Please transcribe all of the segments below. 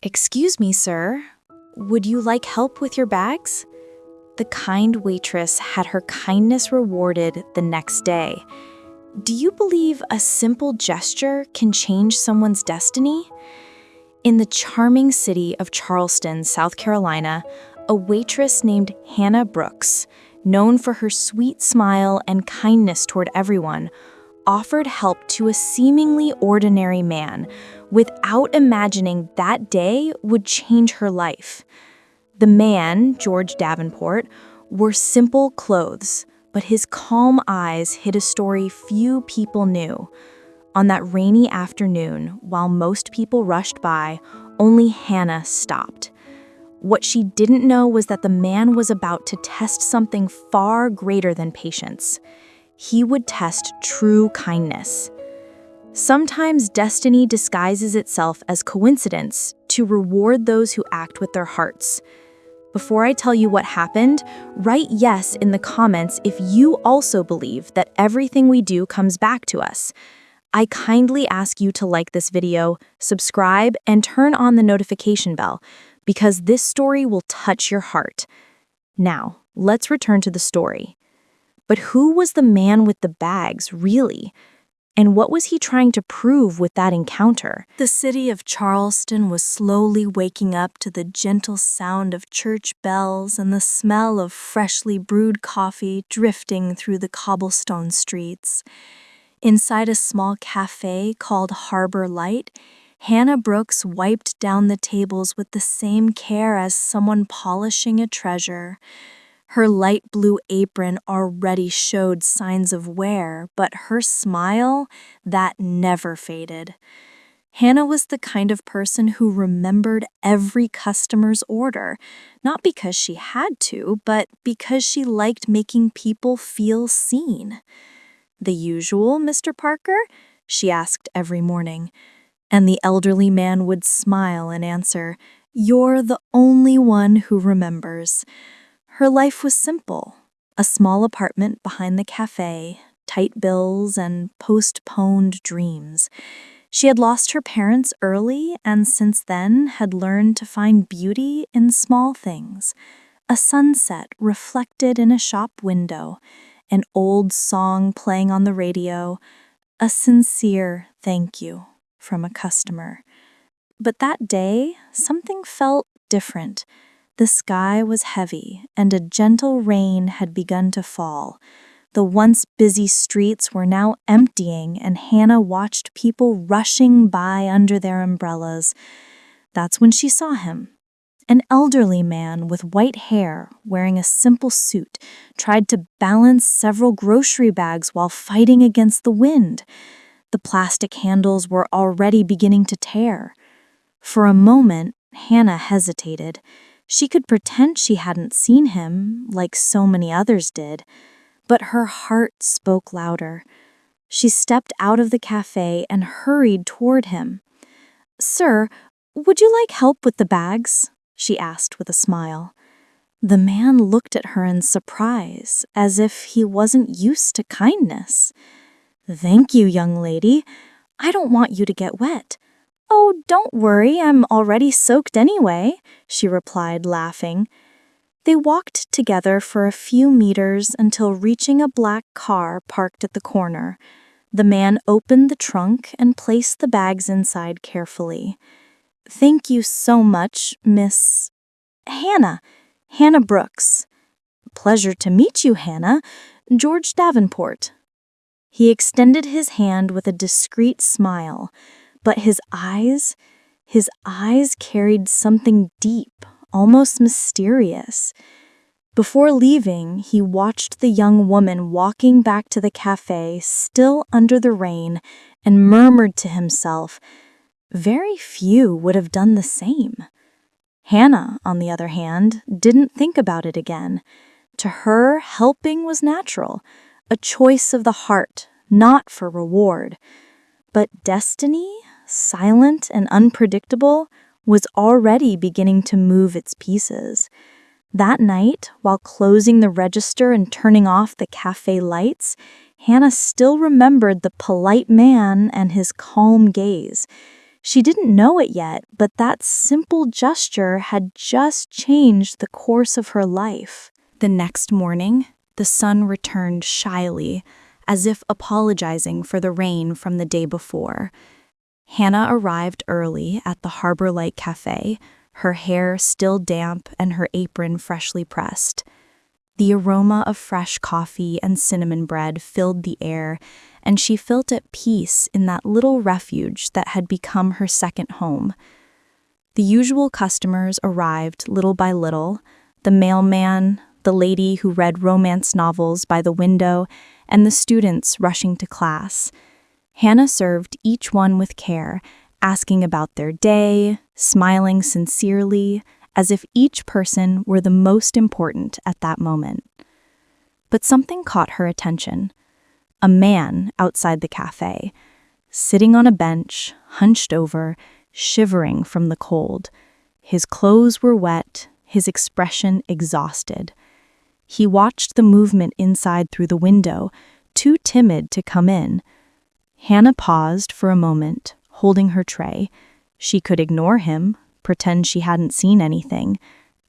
"Excuse me, sir. Would you like help with your bags?" The kind waitress had her kindness rewarded the next day. Do you believe a simple gesture can change someone's destiny? In the charming city of Charleston, South Carolina, a waitress named Hannah Brooks, known for her sweet smile and kindness toward everyone, offered help to a seemingly ordinary man without imagining that day would change her life. The man, George Davenport, wore simple clothes, but his calm eyes hid a story few people knew. On that rainy afternoon, while most people rushed by, only Hannah stopped. What she didn't know was that the man was about to test something far greater than patience. He would test true kindness. Sometimes destiny disguises itself as coincidence to reward those who act with their hearts. Before I tell you what happened, write yes in the comments if you also believe that everything we do comes back to us. I kindly ask you to like this video, subscribe, and turn on the notification bell, because this story will touch your heart. Now, let's return to the story. But who was the man with the bags, really? And what was he trying to prove with that encounter? The city of Charleston was slowly waking up to the gentle sound of church bells and the smell of freshly brewed coffee drifting through the cobblestone streets. Inside a small cafe called Harbor Light, Hannah Brooks wiped down the tables with the same care as someone polishing a treasure. Her light blue apron already showed signs of wear, but her smile, that never faded. Hannah was the kind of person who remembered every customer's order, not because she had to, but because she liked making people feel seen. "The usual, Mr. Parker?" she asked every morning. And the elderly man would smile and answer, "You're the only one who remembers." Her life was simple. A small apartment behind the cafe, tight bills, and postponed dreams. She had lost her parents early and since then had learned to find beauty in small things. A sunset reflected in a shop window, an old song playing on the radio, a sincere thank you from a customer. But that day, something felt different. The sky was heavy, and a gentle rain had begun to fall. The once busy streets were now emptying, and Hannah watched people rushing by under their umbrellas. That's when she saw him. An elderly man with white hair, wearing a simple suit, tried to balance several grocery bags while fighting against the wind. The plastic handles were already beginning to tear. For a moment, Hannah hesitated. She could pretend she hadn't seen him, like so many others did, but her heart spoke louder. She stepped out of the cafe and hurried toward him. "Sir, would you like help with the bags?" she asked with a smile. The man looked at her in surprise, as if he wasn't used to kindness. "Thank you, young lady. I don't want you to get wet." "Oh, don't worry, I'm already soaked anyway," she replied, laughing. They walked together for a few meters until reaching a black car parked at the corner. The man opened the trunk and placed the bags inside carefully. "Thank you so much, Miss Hannah Brooks." "Pleasure to meet you, Hannah. George Davenport." He extended his hand with a discreet smile. But his eyes carried something deep, almost mysterious. Before leaving, he watched the young woman walking back to the cafe, still under the rain, and murmured to himself, "Very few would have done the same." Hannah, on the other hand, didn't think about it again. To her, helping was natural, a choice of the heart, not for reward. But destiny, silent and unpredictable, was already beginning to move its pieces. That night, while closing the register and turning off the cafe lights, Hannah still remembered the polite man and his calm gaze. She didn't know it yet, but that simple gesture had just changed the course of her life. The next morning, the sun returned shyly, as if apologizing for the rain from the day before. Hannah arrived early at the Harbor Light Cafe, her hair still damp and her apron freshly pressed. The aroma of fresh coffee and cinnamon bread filled the air, and she felt at peace in that little refuge that had become her second home. The usual customers arrived little by little: the mailman, the lady who read romance novels by the window, and the students rushing to class. Hannah served each one with care, asking about their day, smiling sincerely, as if each person were the most important at that moment. But something caught her attention. A man outside the cafe, sitting on a bench, hunched over, shivering from the cold. His clothes were wet, his expression exhausted. He watched the movement inside through the window, too timid to come in. Hannah paused for a moment, holding her tray. She could ignore him, pretend she hadn't seen anything.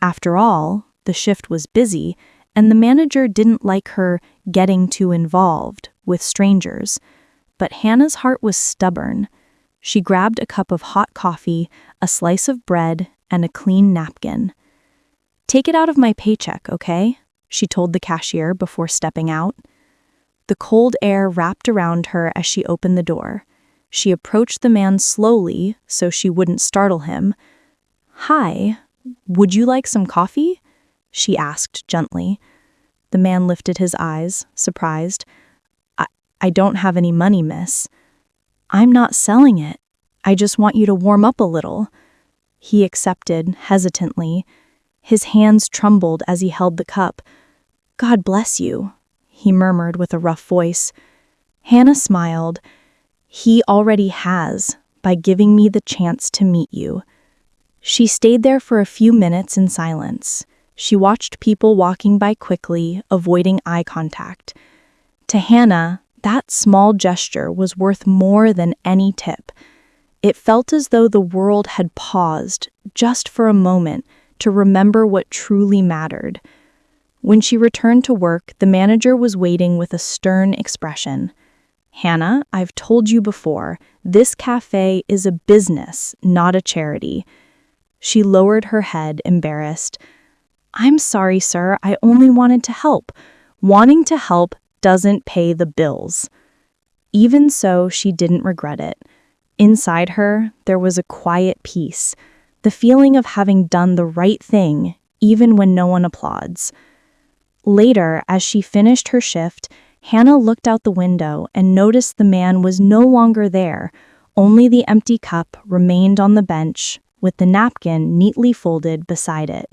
After all, the shift was busy, and the manager didn't like her getting too involved with strangers. But Hannah's heart was stubborn. She grabbed a cup of hot coffee, a slice of bread, and a clean napkin. "Take it out of my paycheck, okay?" she told the cashier before stepping out. The cold air wrapped around her as she opened the door. She approached the man slowly so she wouldn't startle him. "Hi, would you like some coffee?" she asked gently. The man lifted his eyes, surprised. I don't have any money, miss." "I'm not selling it. I just want you to warm up a little." He accepted hesitantly. His hands trembled as he held the cup. "God bless you," he murmured with a rough voice. Hannah smiled. "He already has, by giving me the chance to meet you." She stayed there for a few minutes in silence. She watched people walking by quickly, avoiding eye contact. To Hannah, that small gesture was worth more than any tip. It felt as though the world had paused, just for a moment, to remember what truly mattered. When she returned to work, the manager was waiting with a stern expression. "Hannah, I've told you before, this cafe is a business, not a charity." She lowered her head, embarrassed. "I'm sorry, sir, I only wanted to help. Wanting to help doesn't pay the bills." Even so, she didn't regret it. Inside her, there was a quiet peace, the feeling of having done the right thing, even when no one applauds. Later, as she finished her shift, Hannah looked out the window and noticed the man was no longer there. Only the empty cup remained on the bench, with the napkin neatly folded beside it.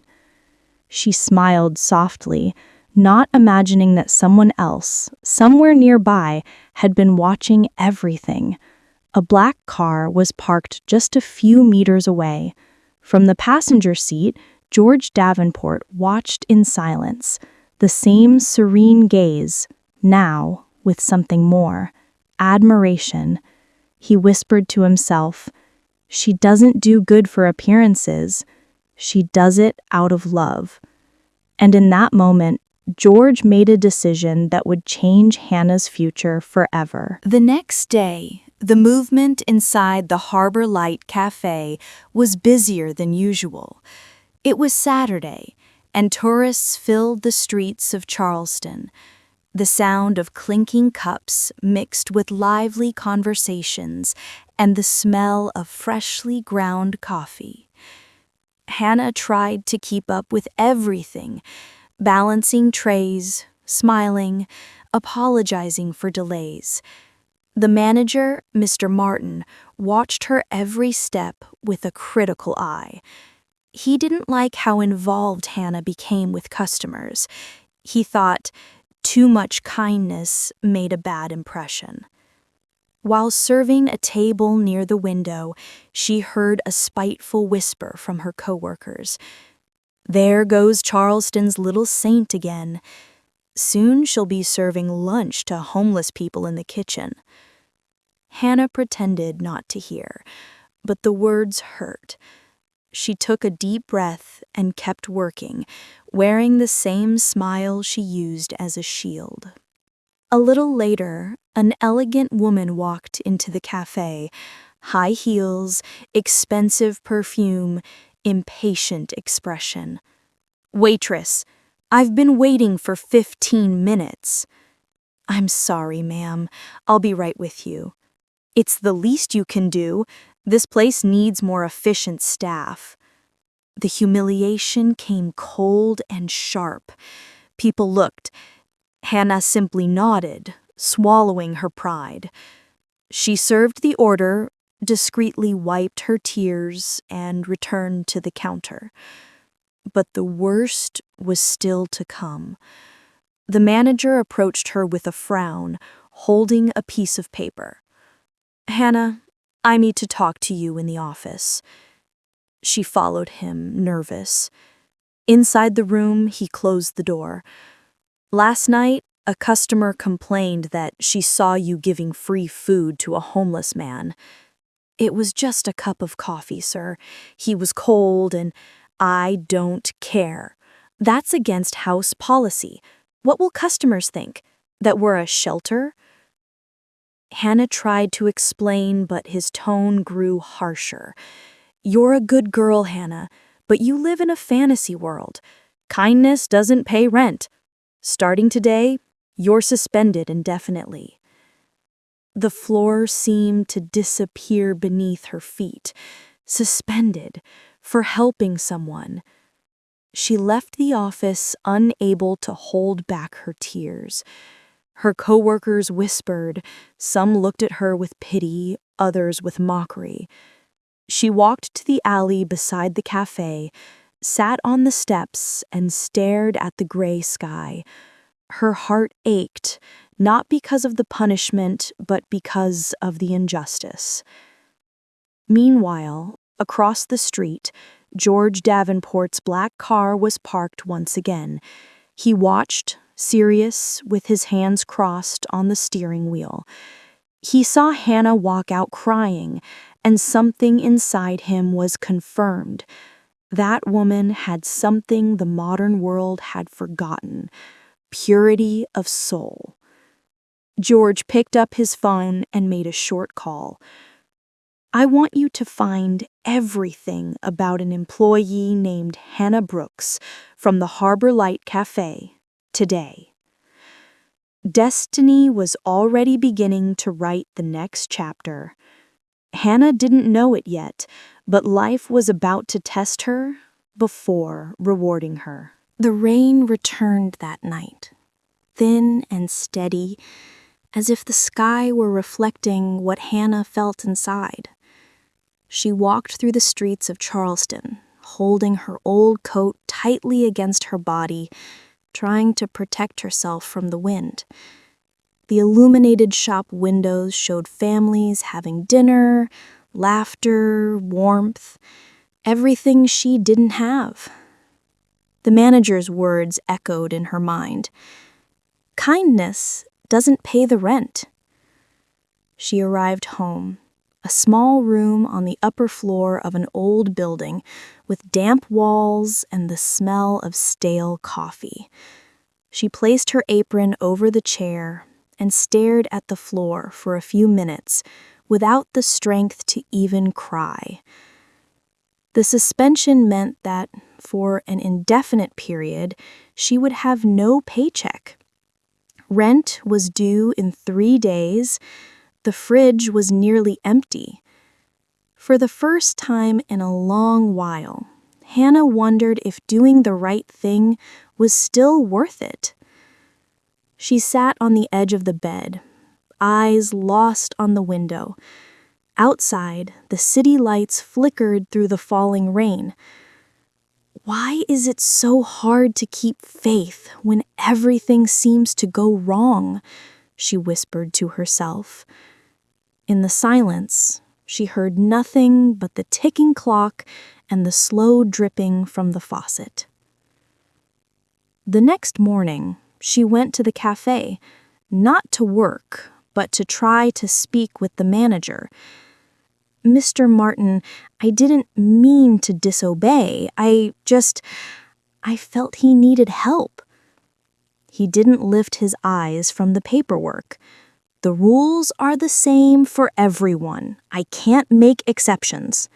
She smiled softly, not imagining that someone else, somewhere nearby, had been watching everything. A black car was parked just a few meters away. From the passenger seat, George Davenport watched in silence, the same serene gaze, now with something more: admiration. He whispered to himself, "She doesn't do good for appearances. She does it out of love." And in that moment, George made a decision that would change Hannah's future forever. The next day, the movement inside the Harbor Light Cafe was busier than usual. It was Saturday, and tourists filled the streets of Charleston. The sound of clinking cups mixed with lively conversations and the smell of freshly ground coffee. Hannah tried to keep up with everything, balancing trays, smiling, apologizing for delays. The manager, Mr. Martin, watched her every step with a critical eye. He didn't like how involved Hannah became with customers. He thought too much kindness made a bad impression. While serving a table near the window, she heard a spiteful whisper from her coworkers. "There goes Charleston's little saint again. Soon she'll be serving lunch to homeless people in the kitchen." Hannah pretended not to hear, but the words hurt. She took a deep breath and kept working, wearing the same smile she used as a shield. A little later, an elegant woman walked into the cafe. High heels, expensive perfume, impatient expression. "Waitress, I've been waiting for 15 minutes. "I'm sorry, ma'am. I'll be right with you." "It's the least you can do. This place needs more efficient staff." The humiliation came cold and sharp. People looked. Hannah simply nodded, swallowing her pride. She served the order, discreetly wiped her tears, and returned to the counter. But the worst was still to come. The manager approached her with a frown, holding a piece of paper. "Hannah, I need to talk to you in the office." She followed him, nervous. Inside the room, he closed the door. "Last night, a customer complained that she saw you giving free food to a homeless man." "It was just a cup of coffee, sir. He was cold and—" "I don't care. That's against house policy. What will customers think? That we're a shelter?" Hannah tried to explain, but his tone grew harsher. "You're a good girl, Hannah, but you live in a fantasy world. Kindness doesn't pay rent. Starting today, you're suspended indefinitely." The floor seemed to disappear beneath her feet. Suspended for helping someone. She left the office unable to hold back her tears. Her coworkers whispered. Some looked at her with pity, others with mockery. She walked to the alley beside the cafe, sat on the steps, and stared at the gray sky. Her heart ached, not because of the punishment, but because of the injustice. Meanwhile, across the street, George Davenport's black car was parked once again. He watched, serious, with his hands crossed on the steering wheel. He saw Hannah walk out crying, and something inside him was confirmed. That woman had something the modern world had forgotten: purity of soul. George picked up his phone and made a short call. "I want you to find everything about an employee named Hannah Brooks from the Harbor Light Cafe today." Destiny was already beginning to write the next chapter. Hannah didn't know it yet, but life was about to test her before rewarding her. The rain returned that night, thin and steady, as if the sky were reflecting what Hannah felt inside. She walked through the streets of Charleston, holding her old coat tightly against her body, trying to protect herself from the wind. The illuminated shop windows showed families having dinner, laughter, warmth, everything she didn't have. The manager's words echoed in her mind. "Kindness doesn't pay the rent." She arrived home, a small room on the upper floor of an old building with damp walls and the smell of stale coffee. She placed her apron over the chair and stared at the floor for a few minutes without the strength to even cry. The suspension meant that, for an indefinite period, she would have no paycheck. Rent was due in 3 days. The fridge was nearly empty. For the first time in a long while, Hannah wondered if doing the right thing was still worth it. She sat on the edge of the bed, eyes lost on the window. Outside, the city lights flickered through the falling rain. Why is it so hard to keep faith when everything seems to go wrong? She whispered to herself. In the silence, she heard nothing but the ticking clock and the slow dripping from the faucet. The next morning, she went to the cafe, not to work, but to try to speak with the manager. Mr. Martin, I didn't mean to disobey. I felt he needed help." He didn't lift his eyes from the paperwork. "The rules are the same for everyone. I can't make exceptions."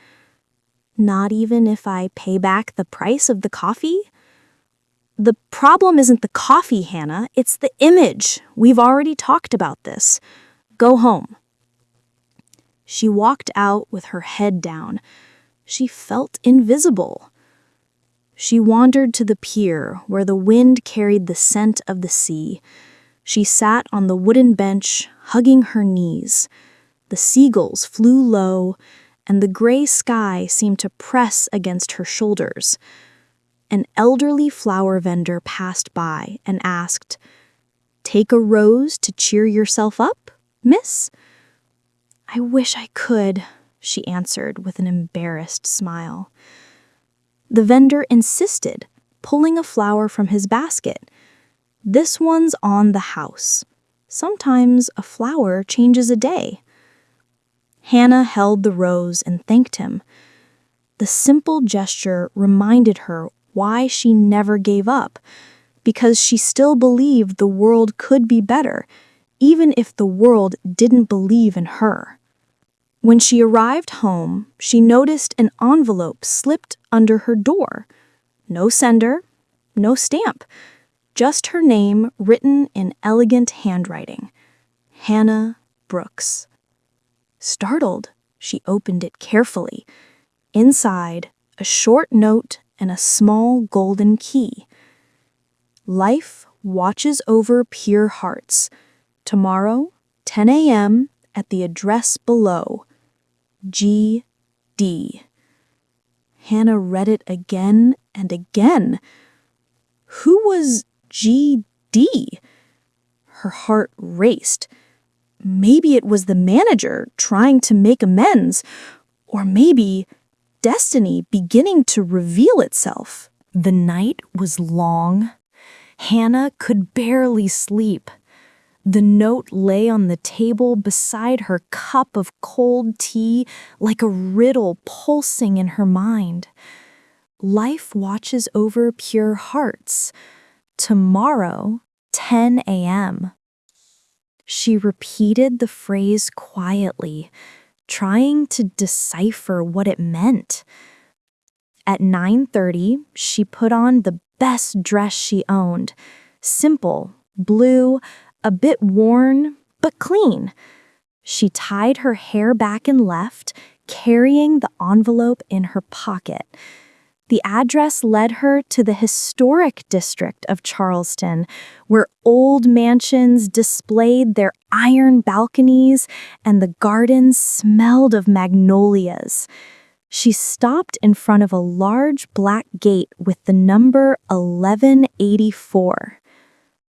"Not even if I pay back the price of the coffee?" "The problem isn't the coffee, Hannah. It's the image. We've already talked about this. Go home." She walked out with her head down. She felt invisible. She wandered to the pier where the wind carried the scent of the sea. She sat on the wooden bench, hugging her knees. The seagulls flew low, and the gray sky seemed to press against her shoulders. An elderly flower vendor passed by and asked, "Take a rose to cheer yourself up, miss?" "I wish I could," she answered with an embarrassed smile. The vendor insisted, pulling a flower from his basket. "This one's on the house. Sometimes a flower changes a day." Hannah held the rose and thanked him. The simple gesture reminded her why she never gave up, because she still believed the world could be better, even if the world didn't believe in her. When she arrived home, she noticed an envelope slipped under her door. No sender, no stamp, just her name written in elegant handwriting. Hannah Brooks. Startled, she opened it carefully. Inside, a short note and a small golden key. "Life watches over pure hearts. Tomorrow, 10 a.m. at the address below. G.D." Hannah read it again and again. Who was G.D.? Her heart raced. Maybe it was the manager trying to make amends, or maybe destiny beginning to reveal itself. The night was long. Hannah could barely sleep. The note lay on the table beside her cup of cold tea like a riddle pulsing in her mind. Life watches over pure hearts. Tomorrow, 10 a.m. She repeated the phrase quietly, trying to decipher what it meant. At 9:30, she put on the best dress she owned. Simple, blue, a bit worn, but clean. She tied her hair back and left, carrying the envelope in her pocket. The address led her to the historic district of Charleston, where old mansions displayed their iron balconies and the gardens smelled of magnolias. She stopped in front of a large black gate with the number 1184.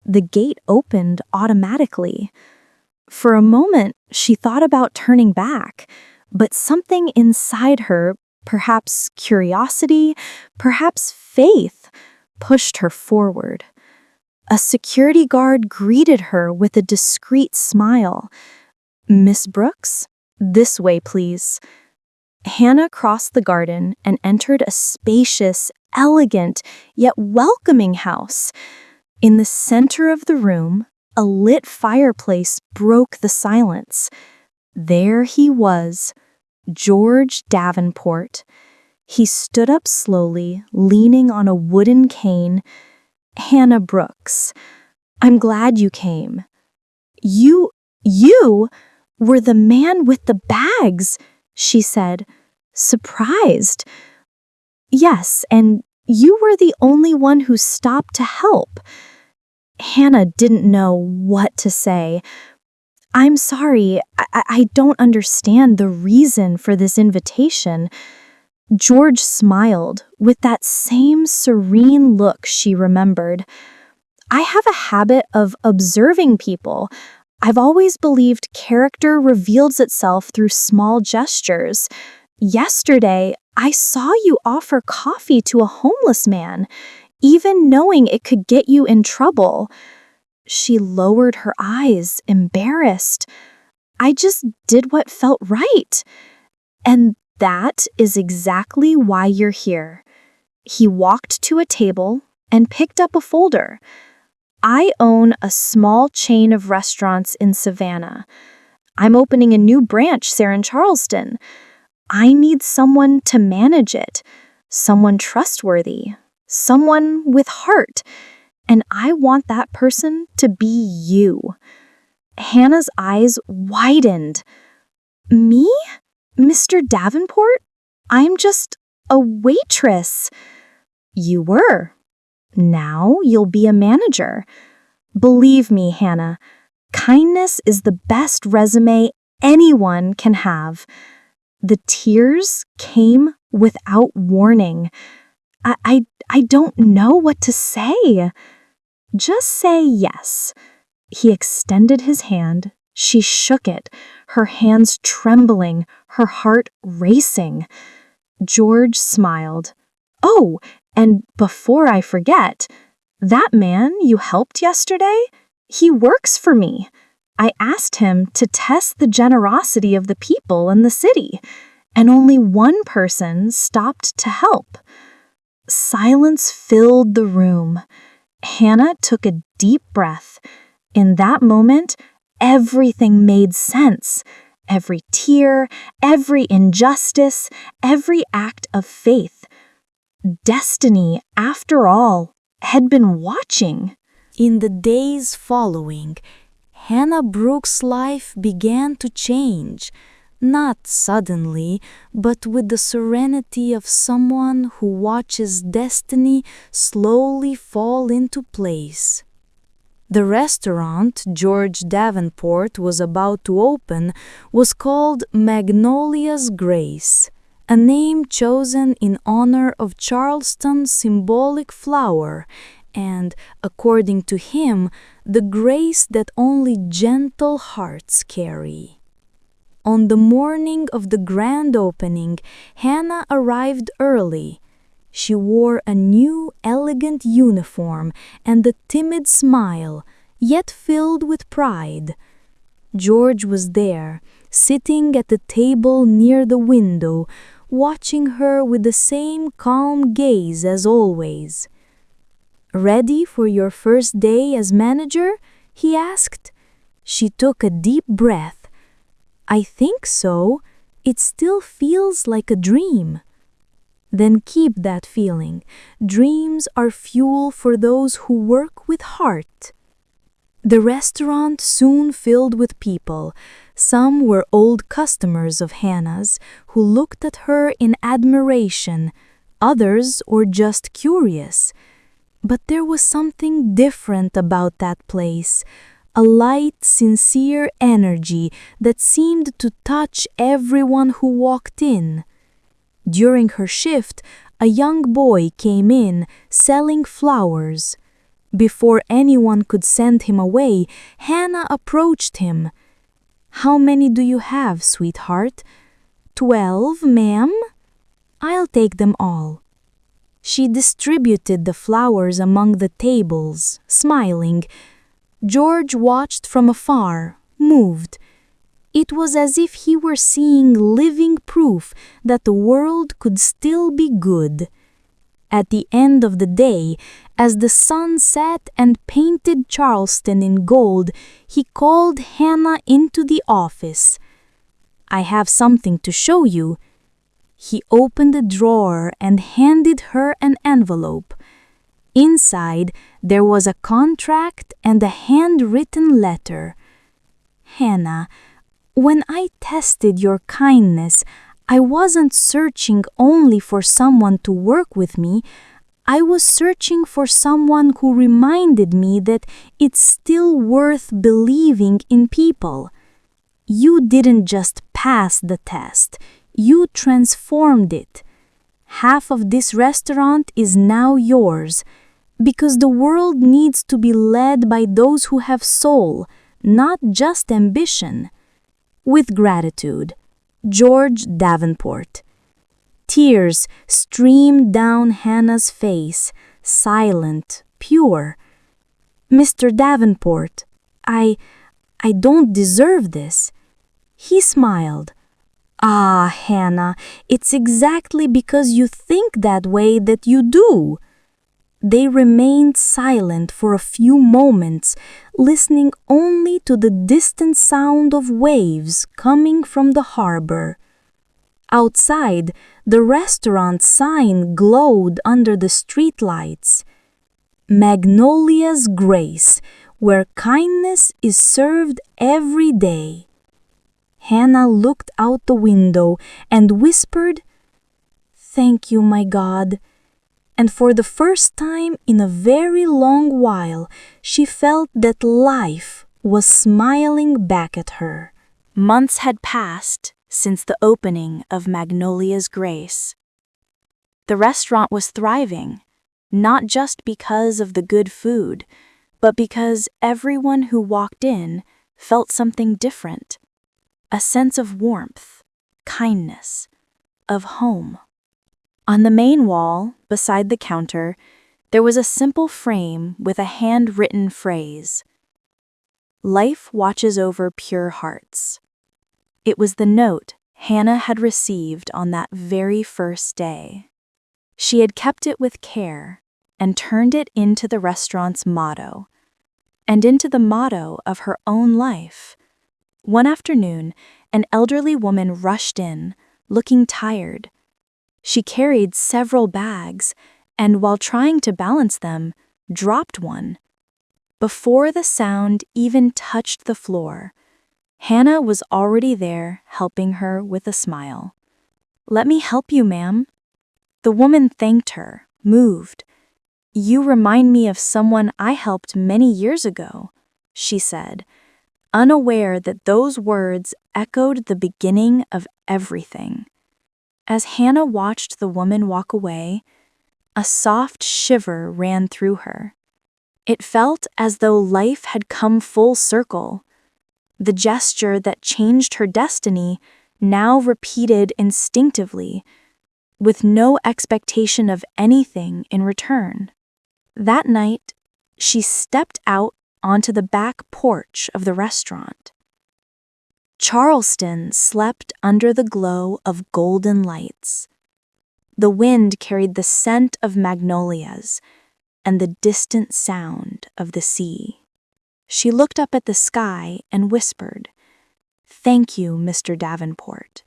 The gate opened automatically. For a moment, she thought about turning back, but something inside her, perhaps curiosity, perhaps faith, pushed her forward. A security guard greeted her with a discreet smile. "Miss Brooks, this way, please." Hannah crossed the garden and entered a spacious, elegant, yet welcoming house. In the center of the room, a lit fireplace broke the silence. There he was, George Davenport. He stood up slowly, leaning on a wooden cane. "Hannah Brooks, I'm glad you came." You were the man with the bags," she said, surprised. "Yes, and you were the only one who stopped to help." Hannah didn't know what to say. "I'm sorry, I don't understand the reason for this invitation." George smiled with that same serene look she remembered. "I have a habit of observing people. I've always believed character reveals itself through small gestures. Yesterday, I saw you offer coffee to a homeless man, even knowing it could get you in trouble." She lowered her eyes, embarrassed. "I just did what felt right." And that is exactly why you're here. He walked to a table and picked up a folder. I own a small chain of restaurants in Savannah. I'm opening a new branch there in Charleston. I need someone to manage it, someone trustworthy, someone with heart, and I want that person to be you. Hannah's eyes widened. Me? Mr. Davenport? I'm just a waitress. You were. Now you'll be a manager. Believe me, Hannah, kindness is the best resume anyone can have. The tears came without warning. I don't know what to say. Just say yes. He extended his hand. She shook it, her hands trembling, her heart racing. George smiled. Oh, and before I forget, that man you helped yesterday, he works for me. I asked him to test the generosity of the people in the city, and only one person stopped to help. Silence filled the room. Hannah took a deep breath. In that moment, everything made sense. Every tear, every injustice, every act of faith. Destiny, after all, had been watching. In the days following, Hannah Brooks' life began to change, not suddenly, but with the serenity of someone who watches destiny slowly fall into place. The restaurant George Davenport was about to open was called Magnolia's Grace, a name chosen in honor of Charleston's symbolic flower and, according to him, the grace that only gentle hearts carry. On the morning of the grand opening, Hannah arrived early. She wore a new, elegant uniform and a timid smile, yet filled with pride. George was there, sitting at the table near the window, watching her with the same calm gaze as always. "Ready for your first day as manager?" he asked. She took a deep breath. "I think so. It still feels like a dream." Then keep that feeling. Dreams are fuel for those who work with heart. The restaurant soon filled with people. Some were old customers of Hannah's who looked at her in admiration. Others were just curious. But there was something different about that place. A light, sincere energy that seemed to touch everyone who walked in. During her shift, a young boy came in, selling flowers. Before anyone could send him away, Hannah approached him. "How many do you have, sweetheart?" "12, ma'am." "I'll take them all." She distributed the flowers among the tables, smiling. George watched from afar, moved. It was as if he were seeing living proof that the world could still be good. At the end of the day, as the sun set and painted Charleston in gold, he called Hannah into the office. "I have something to show you." He opened a drawer and handed her an envelope. Inside, there was a contract and a handwritten letter. "Hannah, when I tested your kindness, I wasn't searching only for someone to work with me. I was searching for someone who reminded me that it's still worth believing in people. You didn't just pass the test, you transformed it. Half of this restaurant is now yours, because the world needs to be led by those who have soul, not just ambition. With gratitude, George Davenport." Tears streamed down Hannah's face, silent, pure. "Mr. Davenport, I don't deserve this." He smiled. Ah, Hannah, it's exactly because you think that way that you do. They remained silent for a few moments, listening only to the distant sound of waves coming from the harbor. Outside, the restaurant sign glowed under the streetlights. Magnolia's Grace, where kindness is served every day. Hannah looked out the window and whispered, "Thank you, my God." And for the first time in a very long while, she felt that life was smiling back at her. Months had passed since the opening of Magnolia's Grace. The restaurant was thriving, not just because of the good food, but because everyone who walked in felt something different, a sense of warmth, kindness, of home. On the main wall, beside the counter, there was a simple frame with a handwritten phrase: "Life watches over pure hearts." It was the note Hannah had received on that very first day. She had kept it with care and turned it into the restaurant's motto, and into the motto of her own life. One afternoon, an elderly woman rushed in, looking tired. She carried several bags, and while trying to balance them, dropped one. Before the sound even touched the floor, Hannah was already there helping her with a smile. "Let me help you, ma'am." The woman thanked her, moved. "You remind me of someone I helped many years ago," she said, unaware that those words echoed the beginning of everything. As Hannah watched the woman walk away, a soft shiver ran through her. It felt as though life had come full circle. The gesture that changed her destiny, now repeated instinctively, with no expectation of anything in return. That night, she stepped out onto the back porch of the restaurant. Charleston slept under the glow of golden lights. The wind carried the scent of magnolias and the distant sound of the sea. She looked up at the sky and whispered, "Thank you, Mr. Davenport."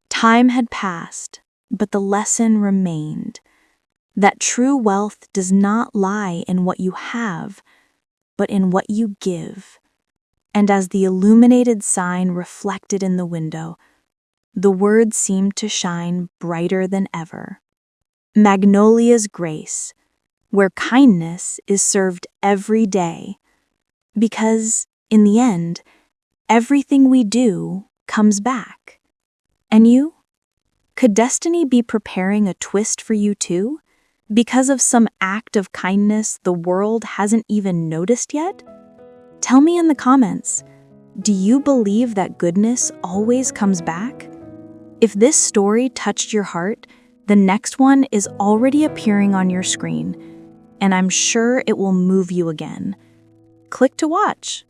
Time had passed, but the lesson remained, that true wealth does not lie in what you have, but in what you give. And as the illuminated sign reflected in the window, the words seemed to shine brighter than ever. Magnolia's Grace, where kindness is served every day, because, in the end, everything we do comes back. And you? Could destiny be preparing a twist for you too, because of some act of kindness the world hasn't even noticed yet? Tell me in the comments, do you believe that goodness always comes back? If this story touched your heart, the next one is already appearing on your screen, and I'm sure it will move you again. Click to watch.